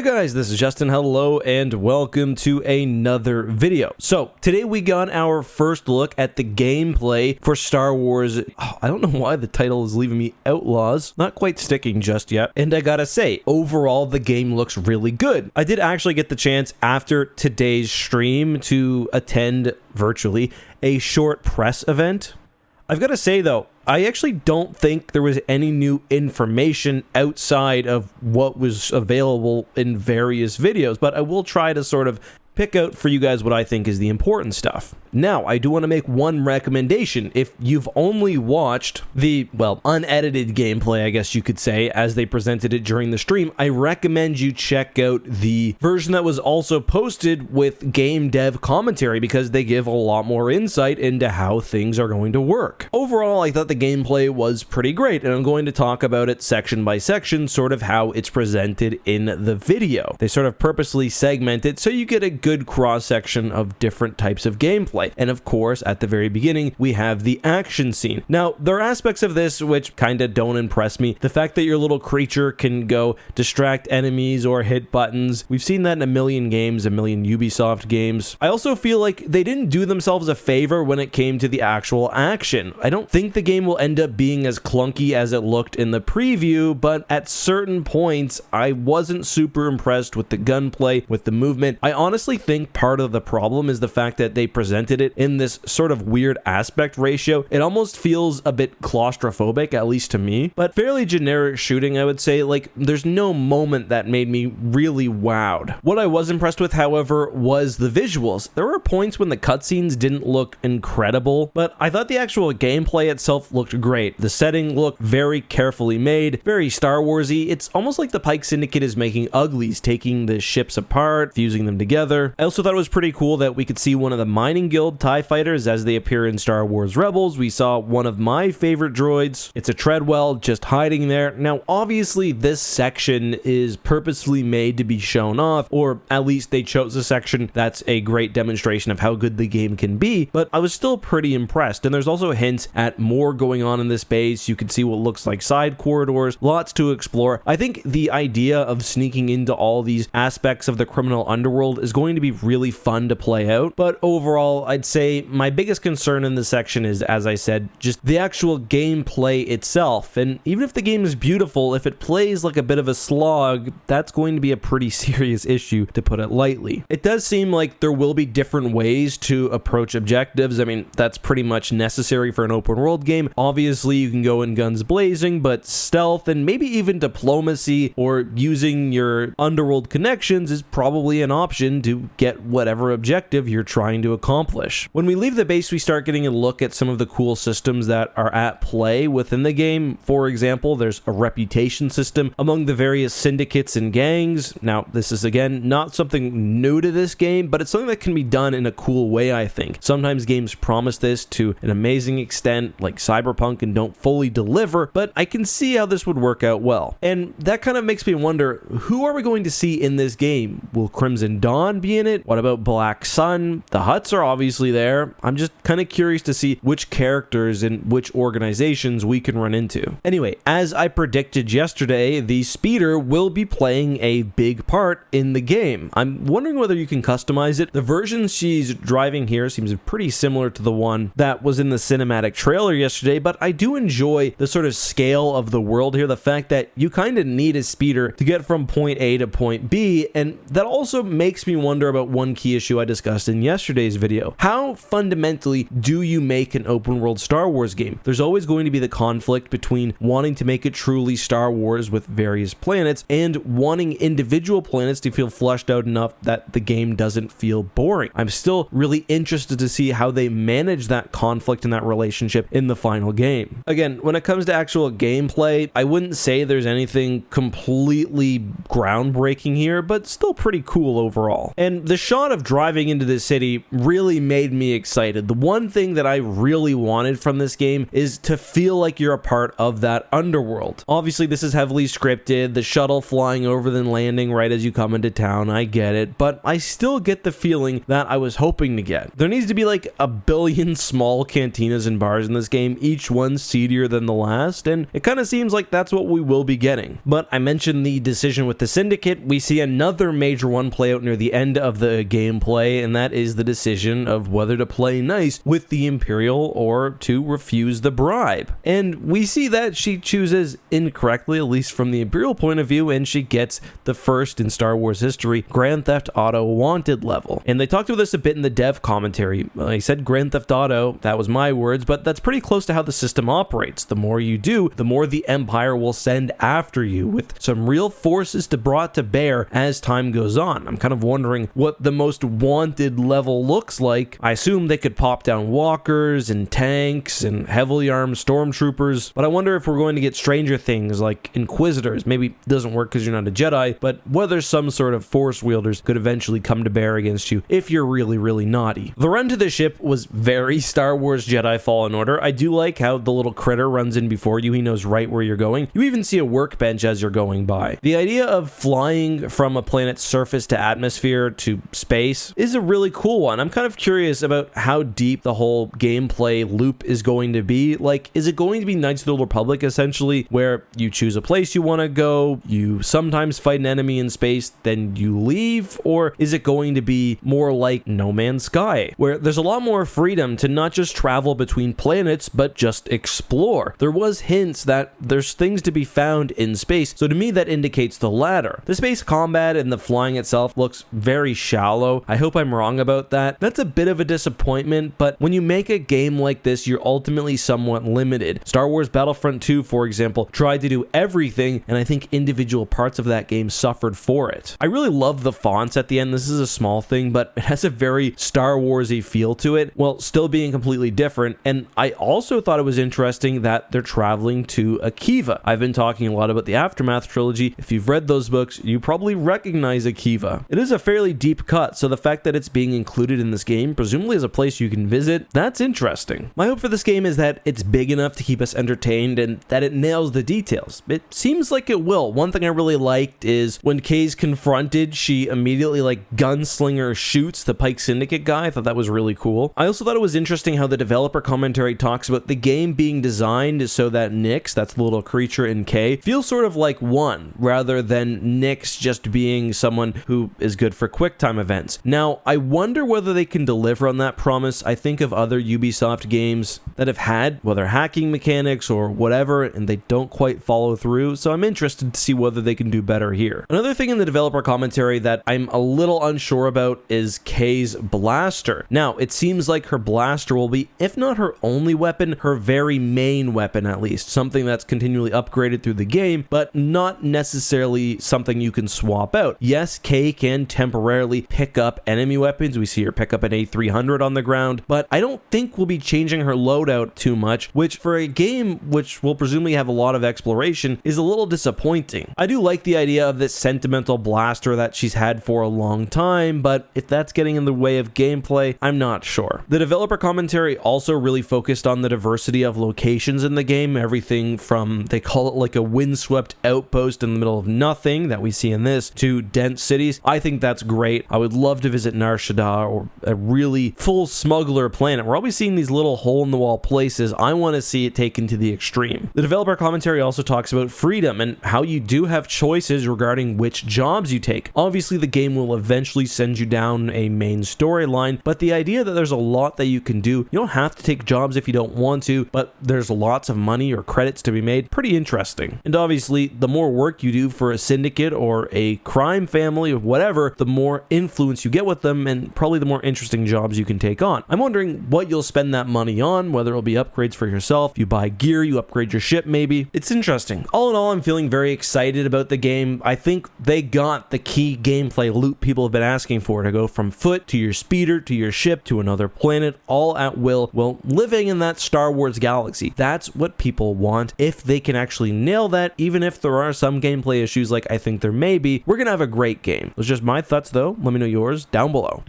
guys, this is Justin. Hello and welcome to another video. So today we got our first look at the gameplay for Star Wars. I don't know why the title is leaving me Outlaws. Not quite sticking just yet. And I gotta say, overall the game looks really good. I did actually get the chance after today's stream to attend virtually a short press event. I've got to say though, I actually don't think there was any new information outside of what was available in various videos, but I will try to sort of pick out for you guys what I think is the important stuff. Now, I do want to make one recommendation. If you've only watched the, well, unedited gameplay, I guess you could say, as they presented it during the stream, I recommend you check out the version that was also posted with game dev commentary because they give a lot more insight into how things are going to work. Overall, I thought the gameplay was pretty great, and I'm going to talk about it section by section, sort of how it's presented in the video. They sort of purposely segment it so you get a good cross-section of different types of gameplay. And of course, at the very beginning, we have the action scene. Now, there are aspects of this which kind of don't impress me. The fact that your little creature can go distract enemies or hit buttons. We've seen that in a million games, a million Ubisoft games. I also feel like they didn't do themselves a favor when it came to the actual action. I don't think the game will end up being as clunky as it looked in the preview, but at certain points, I wasn't super impressed with the gunplay, with the movement. I honestly think part of the problem is the fact that they presented it in this sort of weird aspect ratio. It almost feels a bit claustrophobic, at least to me, but fairly generic shooting, I would say. Like, there's no moment that made me really wowed. What I was impressed with, however, was the visuals. There were points when the cutscenes didn't look incredible, but I thought the actual gameplay itself looked great. The setting looked very carefully made, very Star Wars-y. It's almost like the Pike Syndicate is making uglies, taking the ships apart, fusing them together. I also thought it was pretty cool that we could see one of the Mining Guild TIE fighters as they appear in Star Wars Rebels. We saw one of my favorite droids. It's a Treadwell just hiding there. Now, obviously, this section is purposefully made to be shown off, or at least they chose a section that's a great demonstration of how good the game can be, but I was still pretty impressed. And there's also hints at more going on in this base. You can see what looks like side corridors, lots to explore. I think the idea of sneaking into all these aspects of the criminal underworld is going to be really fun to play out, but overall I'd say my biggest concern in this section is, as I said, just the actual gameplay itself. And even if the game is beautiful, if it plays like a bit of a slog, that's going to be a pretty serious issue, to put it lightly. It does seem like there will be different ways to approach objectives. I mean, that's pretty much necessary for an open world game. Obviously you can go in guns blazing, but stealth and maybe even diplomacy or using your underworld connections is probably an option to get whatever objective you're trying to accomplish. When we leave the base, we start getting a look at some of the cool systems that are at play within the game. For example, there's a reputation system among the various syndicates and gangs. Now, this is again not something new to this game, but it's something that can be done in a cool way, I think. Sometimes games promise this to an amazing extent, like Cyberpunk, and don't fully deliver, but I can see how this would work out well. And that kind of makes me wonder, who are we going to see in this game? Will Crimson Dawn be in it? What about Black Sun? The Hutts are obviously there. I'm just kind of curious to see which characters and which organizations we can run into. Anyway, as I predicted yesterday, the speeder will be playing a big part in the game. I'm wondering whether you can customize it. The version she's driving here seems pretty similar to the one that was in the cinematic trailer yesterday, but I do enjoy the sort of scale of the world here, the fact that you kind of need a speeder to get from point A to point B, and that also makes me wonder about one key issue I discussed in yesterday's video. How fundamentally do you make an open world Star Wars game? There's always going to be the conflict between wanting to make it truly Star Wars with various planets and wanting individual planets to feel fleshed out enough that the game doesn't feel boring. I'm still really interested to see how they manage that conflict and that relationship in the final game. Again, when it comes to actual gameplay, I wouldn't say there's anything completely groundbreaking here, but still pretty cool overall. And the shot of driving into the city really made me excited. The one thing that I really wanted from this game is to feel like you're a part of that underworld. Obviously, this is heavily scripted, the shuttle flying over then landing right as you come into town, I get it, but I still get the feeling that I was hoping to get. There needs to be like a billion small cantinas and bars in this game, each one seedier than the last, and it kind of seems like that's what we will be getting. But I mentioned the decision with the Syndicate. We see another major one play out near the end of the gameplay, and that is the decision of whether to play nice with the Imperial or to refuse the bribe. And we see that she chooses incorrectly, at least from the Imperial point of view, and she gets the first in Star Wars history Grand Theft Auto wanted level. And they talked about this a bit in the dev commentary. I said Grand Theft Auto, that was my words, but that's pretty close to how the system operates. The more you do, the more the Empire will send after you, with some real forces brought to bear as time goes on. I'm kind of wondering what the most wanted level looks like. I assume they could pop down walkers and tanks and heavily armed stormtroopers, but I wonder if we're going to get stranger things like Inquisitors. Maybe it doesn't work because you're not a Jedi, but whether some sort of force wielders could eventually come to bear against you if you're really, really naughty. The run to the ship was very Star Wars Jedi Fallen Order. I do like how the little critter runs in before you. He knows right where you're going. You even see a workbench as you're going by. The idea of flying from a planet's surface to atmosphere to space is a really cool one. I'm kind of curious about how deep the whole gameplay loop is going to be. Like, is it going to be Knights of the Old Republic, essentially, where you choose a place you want to go, you sometimes fight an enemy in space, then you leave? Or is it going to be more like No Man's Sky, where there's a lot more freedom to not just travel between planets, but just explore? There was hints that there's things to be found in space, so to me that indicates the latter. The space combat and the flying itself looks very shallow. I hope I'm wrong about that. That's a bit of a disappointment, but when you make a game like this, you're ultimately somewhat limited. Star Wars Battlefront 2, for example, tried to do everything, and I think individual parts of that game suffered for it. I really love the fonts at the end. This is a small thing, but it has a very Star Wars-y feel to it, while still being completely different. And I also thought it was interesting that they're traveling to Akiva. I've been talking a lot about the Aftermath trilogy. If you've read those books, you probably recognize Akiva. It is a fairly deep cut, so the fact that it's being included in this game, presumably as a place you can visit, that's interesting. My hope for this game is that it's big enough to keep us entertained and that it nails the details. It seems like it will. One thing I really liked is when Kay's confronted, she immediately gunslinger shoots the Pike Syndicate guy. I thought that was really cool. I also thought it was interesting how the developer commentary talks about the game being designed so that Nyx, that's the little creature in Kay, feels sort of like one, rather than Nyx just being someone who is good for QuickTime events. Now, I wonder whether they can deliver on that promise. I think of other Ubisoft games that have had, whether hacking mechanics or whatever, and they don't quite follow through, so I'm interested to see whether they can do better here. Another thing in the developer commentary that I'm a little unsure about is Kay's blaster. Now, it seems like her blaster will be, if not her only weapon, her very main weapon at least, something that's continually upgraded through the game, but not necessarily something you can swap out. Yes, Kay can temporarily pick up enemy weapons. We see her pick up an A300 on the ground, but I don't think we'll be changing her loadout too much, which for a game which will presumably have a lot of exploration is a little disappointing. I do like the idea of this sentimental blaster that she's had for a long time, but if that's getting in the way of gameplay, I'm not sure. The developer commentary also really focused on the diversity of locations in the game, everything from, they call it like a windswept outpost in the middle of nothing that we see in this, to dense cities. I think that's great. I would love to visit Nar Shaddaa or a really full smuggler planet. We're always seeing these little hole-in-the-wall places. I want to see it taken to the extreme. The developer commentary also talks about freedom and how you do have choices regarding which jobs you take. Obviously, the game will eventually send you down a main storyline, but the idea that there's a lot that you can do, you don't have to take jobs if you don't want to, but there's lots of money or credits to be made, pretty interesting. And obviously, the more work you do for a syndicate or a crime family or whatever, the more influence you get with them and probably the more interesting jobs you can take on. I'm wondering what you'll spend that money on, whether it'll be upgrades for yourself, you buy gear, you upgrade your ship maybe. It's interesting. All in all, I'm feeling very excited about the game. I think they got the key gameplay loop people have been asking for, to go from foot to your speeder to your ship to another planet, all at will, while living in that Star Wars galaxy. That's what people want. If they can actually nail that, even if there are some gameplay issues like I think there may be, we're gonna have a great game. Those are just my thoughts though. Let me know yours down below.